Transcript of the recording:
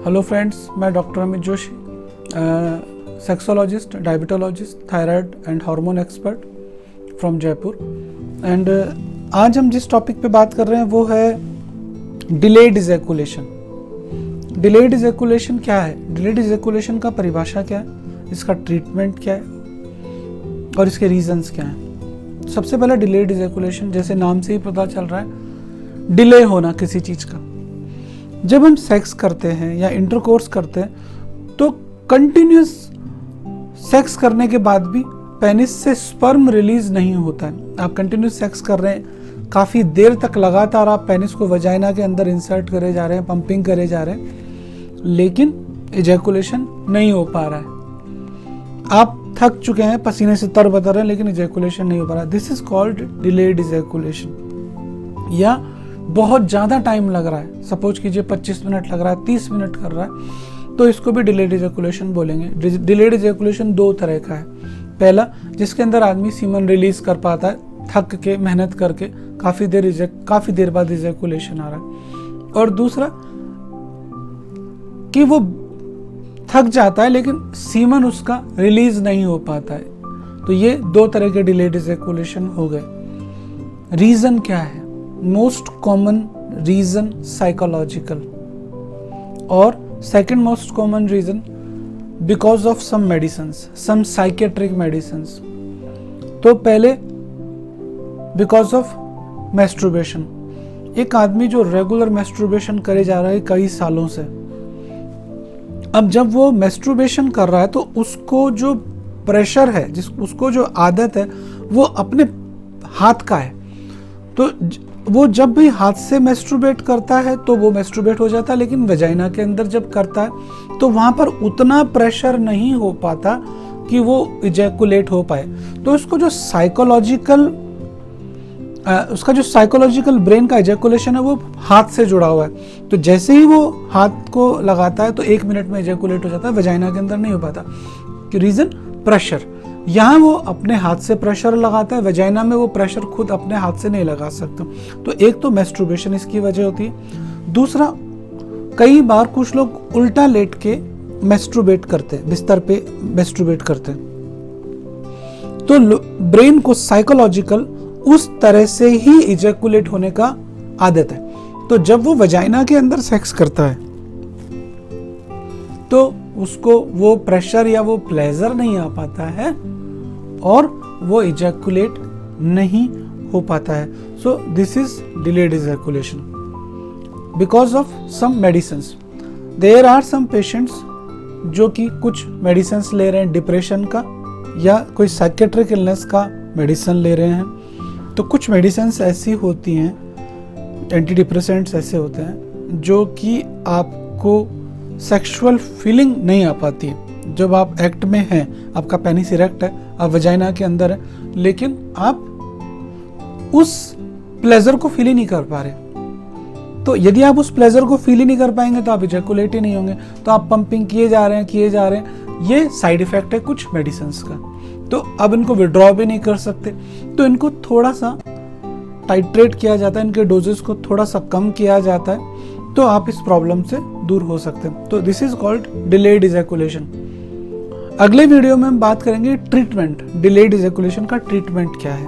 Hello friends, मैं doctor Amit Joshi, sexologist, diabetologist, thyroid and hormone expert from Jaipur. And आज हम जिस टॉपिक पे बात कर रहे हैं वो है डिलेड इजैकुलेशन। डिलेड इजैकुलेशन क्या है? डिलेड इजैकुलेशन का परिभाषा क्या है, इसका ट्रीटमेंट क्या है और इसके रीजंस क्या हैं। सबसे पहले डिलेड इजैकुलेशन, जैसे नाम से ही पता चल रहा है, डिले होना किसी चीज़ का। जब हम सेक्स करते हैं या इंटरकोर्स करते हैं तो कंटिन्यूस सेक्स करने के बाद भी पेनिस से स्पर्म रिलीज नहीं होता है। आप कंटिन्यूस सेक्स कर रहे हैं, काफ़ी देर तक लगातार आप पेनिस को वजाइना के अंदर इंसर्ट करे जा रहे हैं, पंपिंग करे जा रहे हैं, लेकिन इजैकुलेशन नहीं हो पा रहा है। आप थक चुके हैं, पसीने से तरबतर रहे हैं, लेकिन इजैकुलेशन नहीं हो पा रहा है। This is called delayed ejaculation. या बहुत ज़्यादा टाइम लग रहा है, सपोज कीजिए 25 मिनट लग रहा है, 30 मिनट कर रहा है, तो इसको भी डिलेड इजैकुलेशन बोलेंगे। डिलेड इजैकुलेशन दो तरह का है। पहला, जिसके अंदर आदमी सीमन रिलीज कर पाता है, थक के मेहनत करके काफ़ी देर बाद इजैकुलेशन आ रहा है। और दूसरा कि वो थक जाता है लेकिन सीमन उसका रिलीज नहीं हो पाता है। तो ये दो तरह के डिलेड इजैकुलेशन हो गए। रीज़न क्या है? मोस्ट कॉमन रीजन साइकोलॉजिकल, और second most common reason because of some medicines, some psychiatric medicines. तो पहले बिकॉज ऑफ मैस्टरबेशन। एक आदमी जो रेगुलर मैस्टरबेशन करे जा रहा है कई सालों से, अब जब वो मैस्टरबेशन कर रहा है तो उसको जो प्रेशर है, उसको जो आदत है वो अपने हाथ का है। तो वो जब भी हाथ से मैस्टरबेट करता है तो वो मैस्टरबेट हो जाता है, लेकिन वजाइना के अंदर जब करता है तो वहाँ पर उतना प्रेशर नहीं हो पाता कि वो इजैकुलेट हो पाए। तो उसको जो उसका जो साइकोलॉजिकल ब्रेन का इजैकुलेशन है वो हाथ से जुड़ा हुआ है। तो जैसे ही वो हाथ को लगाता है तो 1 मिनट में इजैकुलेट हो जाता है, वजाइना के अंदर नहीं हो पाता। Reason pressure. यहाँ वो अपने हाथ से प्रेशर लगाता है, वजाइना में वो प्रेशर खुद अपने हाथ से नहीं लगा सकता। तो एक तो मैस्टरबेशन इसकी वजह होती है। दूसरा, कई बार कुछ लोग उल्टा लेट के मैस्टरबेट करते हैं, बिस्तर पे मैस्टरबेट करते हैं। तो ब्रेन को साइकोलॉजिकल उस तरह से ही इजैकुलेट होने का आदत है। तो जब वो वजाइना के अंदर सेक्स करता है तो उसको वो प्रेशर या वो प्लेजर नहीं आ पाता है और वो इजैकुलेट नहीं हो पाता है। So this is delayed ejaculation because of some medicines. There are some patients जो कि कुछ मेडिसिन्स ले रहे हैं डिप्रेशन का या कोई साइकेट्रिक इलनेस का मेडिसिन ले रहे हैं। तो कुछ मेडिसिन्स ऐसी होती हैं, एंटी डिप्रेसेंट्स ऐसे होते हैं जो कि आपको सेक्सुअल फीलिंग नहीं आ पाती है। जब आप एक्ट में हैं, आपका पेनिस इरेक्ट है, आप वजाइना के अंदर है, लेकिन आप उस प्लेजर को फील ही नहीं कर पा रहे। तो यदि आप उस प्लेजर को फील ही नहीं कर पाएंगे तो आप इजैकुलेट ही नहीं होंगे। तो आप पंपिंग किए जा रहे हैं। ये साइड इफेक्ट है कुछ मेडिसिन्स का। तो अब इनको विड्रॉ भी नहीं कर सकते, तो इनको थोड़ा सा टाइट्रेट किया जाता है, इनके डोजेस को थोड़ा सा कम किया जाता है, तो आप इस प्रॉब्लम से दूर हो सकते हैं। तो this is called delayed ejaculation. अगले वीडियो में हम बात करेंगे ट्रीटमेंट, डिलेड इजैकुलेशन का ट्रीटमेंट क्या है।